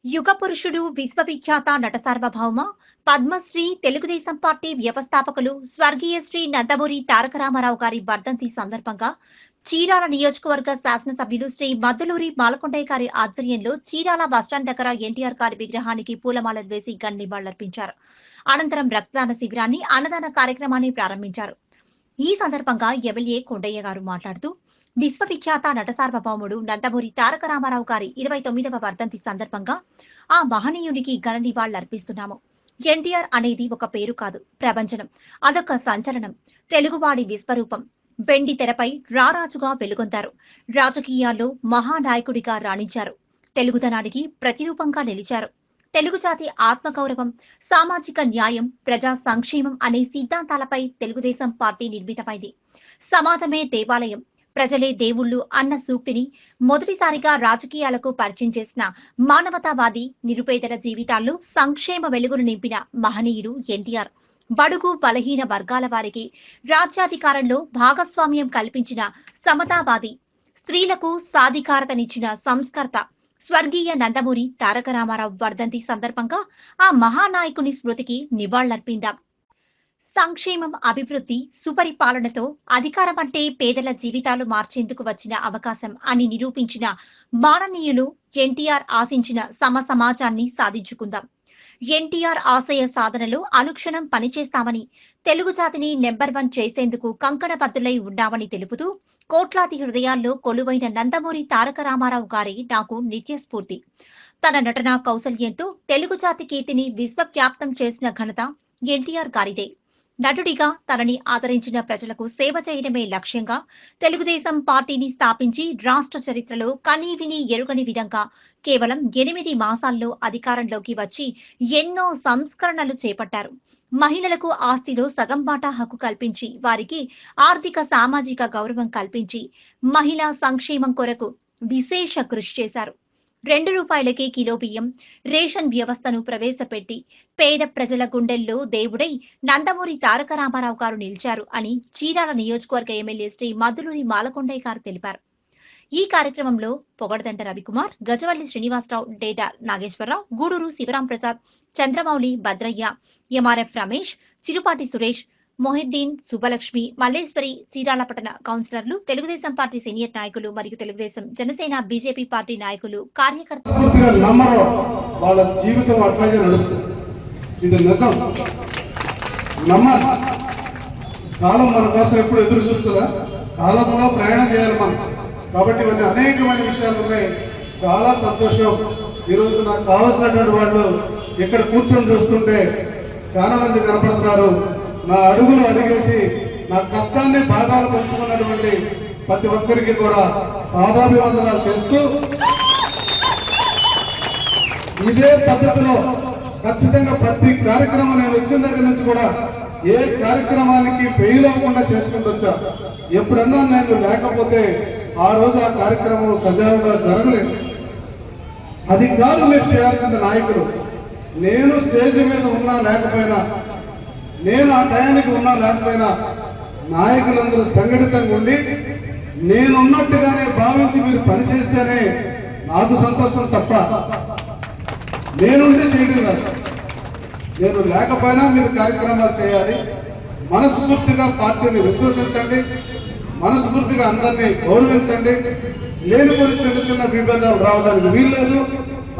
యుగ పురుషుడు విశ్వవిఖ్యాత నట సార్వభౌమ పద్మశ్రీ తెలుగుదేశం పార్టీ వ్యవస్థాపకులు స్వర్గీయ శ్రీ నందమూరి తారక రామారావు గారి వర్ధంతి సందర్భంగా చీరాల నియోజకవర్గ శాసనసభ్యులు శ్రీ మద్దులూరి మాలకొండయ్య గారి ఆధ్వర్యంలో చీరాల బస్టాండ్ దగ్గర ఎన్టీఆర్ గారి విగ్రహానికి పూలమాలలు వేసి నివాళులర్పించారు. అనంతరం రక్తదాన శిబిరాన్ని అన్నదాన కార్యక్రమాన్ని ప్రారంభించారు. ఈ సందర్భంగా ఎమ్మెల్యే కొండయ్య గారు మాట్లాడుతూ విశ్వవిఖ్యాత నట సార్వభౌముడు నందమూరి తారక రామారావు గారి 29వ వర్ధంతి సందర్భంగా ఆ మహనీయునికి ఘన నివాళులర్పిస్తున్నాము. ఎన్టీఆర్ అనేది ఒక పేరు కాదు, ప్రపంచనం. అదొక సంచలనం. తెలుగువాడి విశ్వరూపం. వెండి తెరపై రారాజుగా వెలుగొందారు. రాజకీయాల్లో మహానాయకుడిగా రాణించారు. తెలుగుదనానికి ప్రతిరూపంగా నిలిచారు. తెలుగు జాతి ఆత్మగౌరవం, సామాజిక న్యాయం, ప్రజా సంక్షేమం అనే సిద్ధాంతాలపై తెలుగుదేశం పార్టీ నిర్మితమైంది. సమాజమే దేవాలయం, ప్రజలే దేవుళ్ళు అన్న సూక్తిని మొదటిసారిగా రాజకీయాలకు పరిచయం చేసిన మానవతావాది, నిరుపేదల జీవితాల్లో సంక్షేమ వెలుగును నింపిన మహనీయుడు ఎన్టీఆర్. బడుగు బలహీన వర్గాల వారికి రాజ్యాధికారంలో భాగస్వామ్యం కల్పించిన సమతావాది, స్త్రీలకు సాధికారతనిచ్చిన సంస్కర్త స్వర్గీయ నందమూరి తారక రామారావు వర్ధంతి సందర్భంగా ఆ మహానాయకుని స్మృతికి నివాళులర్పిందాం. సంక్షేమం, అభివృద్ధి, సుపరిపాలనతో అధికారం అంటే పేదల జీవితాలు మార్చేందుకు వచ్చిన అవకాశం అని నిరూపించిన మాననీయులు ఎన్టీఆర్ ఆశించిన సమాజాన్ని సాధించుకుందాం. ఎన్టీఆర్ ఆశయ సాధనలో అనుక్షణం పనిచేస్తామని, తెలుగు జాతిని నెంబర్ 1 చేసేందుకు కంకణబద్దులై ఉన్నామని తెలుపుతూ, కోట్లాది హృదయాల్లో కొలువైన నందమూరి తారక రామారావు గారి నాకు నిత్య స్ఫూర్తి. తన నటనా కౌశల్యంతో తెలుగు జాతి కీర్తిని విశ్వవ్యాప్తం చేసిన ఘనత ఎన్టీఆర్ గారిదే. నటుడిగా తనని ఆదరించిన ప్రజలకు సేవ చేయడమే లక్ష్యంగా తెలుగుదేశం పార్టీని స్థాపించి రాష్ట్ర చరిత్రలో కనీవిని ఎరుగని విధంగా కేవలం 8 మాసాల్లో అధికారంలోకి వచ్చి ఎన్నో సంస్కరణలు చేపట్టారు. మహిళలకు ఆస్తిలో సగం వాటా హక్కు కల్పించి, వారికి ఆర్థిక సామాజిక గౌరవం కల్పించి, మహిళా సంక్షేమం కొరకు విశేష కృషి చేశారు. 2 రూపాయలకే కిలో బియ్యం, రేషన్ వ్యవస్థను ప్రవేశపెట్టి పేద ప్రజల గుండెల్లో దేవుడై నందమూరి తారక రామారావు గారు నిలిచారు అని చీరాల నియోజకవర్గ ఎమ్మెల్యే శ్రీ మద్దులూరి మాలకొండయ్య గారు తెలిపారు. ఈ కార్యక్రమంలో పొగడదంట రవికుమార్, గజవల్లి శ్రీనివాసరావు, డేటా నాగేశ్వరరావు, గూడూరు శివరాం ప్రసాద్, చంద్రమౌళి, భద్రయ్య, ఎంఆర్ఎఫ్ రమేష్, చిరుపాటి సురేష్, మొహిద్దీన్, సుబ్బలక్ష్మి, మల్లేశ్వరి, చీరాల పట్టణ కౌన్సిలర్లు, తెలుగుదేశం పార్టీ సీనియర్ నాయకులు మరియు తెలుగుదేశం, జనసేన, బీజేపీ పార్టీ నాయకులు, కార్యకర్తలు వాళ్ళ జీవితం అట్లాగే నడుస్తుంది. ఇది నిజం. కాలం మన కోసం ఎప్పుడు ఎదురు చూస్తుందా? కాలంలో ప్రయాణం చేయాలి మనం. కాబట్టి ఇవన్నీ అనేకమైన విషయాలు ఉన్నాయి. చాలా సంతోషం. ఈరోజు నాకు కావాల్సినటువంటి వాళ్ళు ఇక్కడ కూర్చొని చూస్తుంటే చాలా మంది కనపడుతున్నారు. నా అడుగులు అడిగేసి నా కష్టాన్ని భాగాలు పంచుకున్నటువంటి ప్రతి ఒక్కరికి కూడా పాదాభివందనాలు చేస్తూ, ఇదే పద్ధతిలో ఖచ్చితంగా ప్రతి కార్యక్రమం నేను వచ్చిన దగ్గర నుంచి కూడా ఏ కార్యక్రమానికి ఫెయిల్ అవ్వకుండా చేసుకుంటూ వచ్చా. ఎప్పుడన్నా నేను లేకపోతే ఆ రోజు ఆ కార్యక్రమం సజావుగా జరగలేదు. అది కాదు మీరు చేయాల్సిన నాయకులు. నేను స్టేజ్ మీద ఉన్నా లేకపోయినా, నేను ఆ టయానికి ఉన్నా లేకపోయినా, నాయకులందరూ సంఘటితంగా ఉండి నేనున్నట్టుగానే భావించి మీరు పనిచేస్తేనే నాకు సంతోషం తప్ప నేనుంటే చేయడం కాదు. నేను లేకపోయినా మీరు కార్యక్రమాలు చేయాలి. మనస్ఫూర్తిగా పార్టీని విశ్వసించండి, మనస్ఫూర్తిగా అందరినీ గౌరవించండి. లేనిపోని చిన్న చిన్న విభేదాలు రావడానికి వీల్లేదు.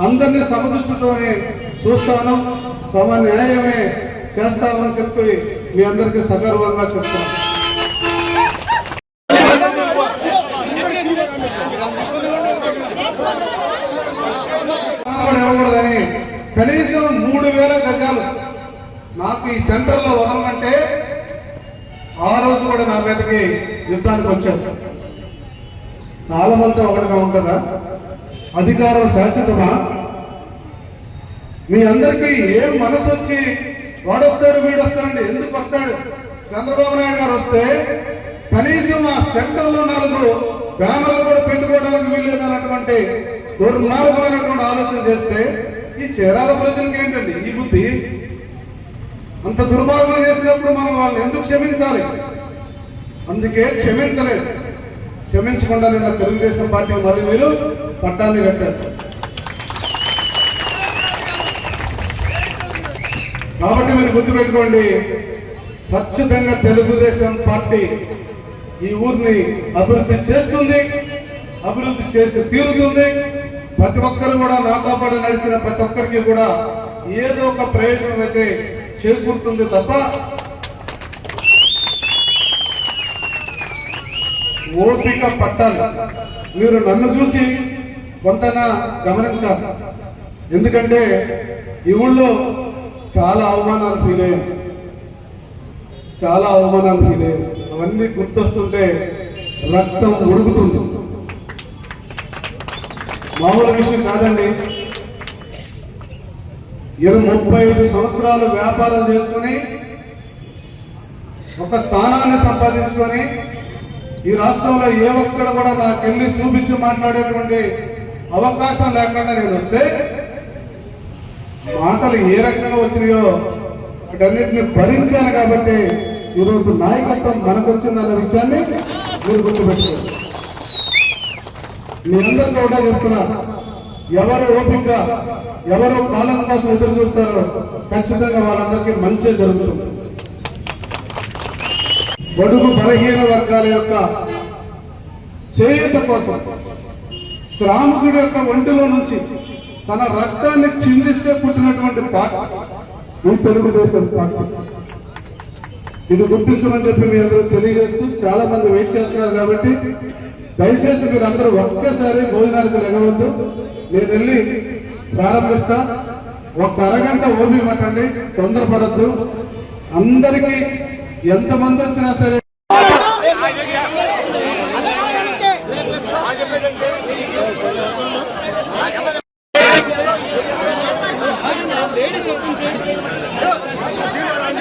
అందరినీ సమదృష్టితోనే చూస్తాను, సమన్యాయమే చేస్తామని చెప్పి మీ అందరికీ సగర్వంగా చెప్తాను. ఇవ్వకూడదని కనీసం 3000 గజాలు నాకు ఈ సెంటర్లో వదలమంటే ఆ రోజు కూడా నా మీదకి యుద్ధానికి వచ్చారు. కాలమంతా ఒకటిగా ఉంటుందా? అధికారం శాశ్వతమా? మీ అందరికీ ఏం మనసు వచ్చి వాడొస్తాడు వీడొస్తాడండి? ఎందుకు వస్తాడు? చంద్రబాబు నాయుడు గారు వస్తే కనీసం ఆ సెంటర్లో 4 బ్యానర్లు కూడా పెట్టుకోవడానికి వీల్లేదన్నటువంటి దుర్మార్గమైనటువంటి ఆలోచన చేస్తే ఈ చీరాల ప్రజలకు ఏంటండి ఈ బుద్ధి? అంత దుర్మార్గం చేసినప్పుడు మనం వాళ్ళని ఎందుకు క్షమించాలి? అందుకే క్షమించలేదు. క్షమించకుండా నిన్న తెలుగుదేశం పార్టీ మరి మీరు పట్టాన్ని కట్టారు. కాబట్టి మీరు గుర్తుపెట్టుకోండి, ఖచ్చితంగా తెలుగుదేశం పార్టీ ఈ ఊరిని అభివృద్ధి చేస్తుంది, అభివృద్ధి చేసి తీరుతుంది. ప్రతి ఒక్కరు కూడా నాతో పాటు నడిచిన ప్రతి ఒక్కరికి కూడా ఏదో ఒక ప్రయోజనం అయితే చేకూరుతుంది తప్ప ఓపిక పట్టాలి. మీరు నన్ను చూసి కొంతనా గమనించాలి. ఎందుకంటే ఈ ఊళ్ళో చాలా అవమానాలు ఫీల్ అయ్యాం, చాలా అవమానాలు ఫీల్ అయ్యాం. అవన్నీ గుర్తొస్తుంటే రక్తం ఉడుకుతుంది. మామూలు విషయం కాదండి. 35 సంవత్సరాలు వ్యాపారం చేసుకుని ఒక స్థానాన్ని సంపాదించుకొని ఈ రాష్ట్రంలో ఏ ఒక్కడ కూడా నాకెళ్ళి చూపించి మాట్లాడేటువంటి అవకాశం లేకుండా నేను వస్తే మాటలు ఏ రకంగా వచ్చినాయో వాటన్నిటిని భరించాను. కాబట్టి ఈరోజు నాయకత్వం మనకు వచ్చిందన్న విషయాన్ని మీరు గుర్తుపెట్టుకోండి. మీ అందరికీ కూడా చెప్తున్నా, ఎవరు ఓపిక ఎవరు కాలం కోసం ఎదురు చూస్తారో ఖచ్చితంగా వాళ్ళందరికీ మంచి జరుగుతుంది. బడుగు బలహీన వర్గాల యొక్క చేయూత కోసం శ్రామికుడి యొక్క ఒంటిలో నుంచి తన రక్తాన్ని చిందిస్తే పుట్టినటువంటి పార్టీ ఈ తెలుగుదేశం పార్టీ. ఇది గుర్తించమని చెప్పి మీ అందరూ తెలియజేస్తూ, చాలా మంది వెయిట్ చేస్తున్నారు కాబట్టి దయచేసి మీరు అందరూ ఒక్కసారి భోజనాలకు లెగవద్దు. నేను వెళ్ళి ప్రారంభిస్తా. ఒక అరగంట ఓపికపట్టండి, తొందరపడద్దు. అందరికీ ఎంతమంది వచ్చినా సరే లేడీస్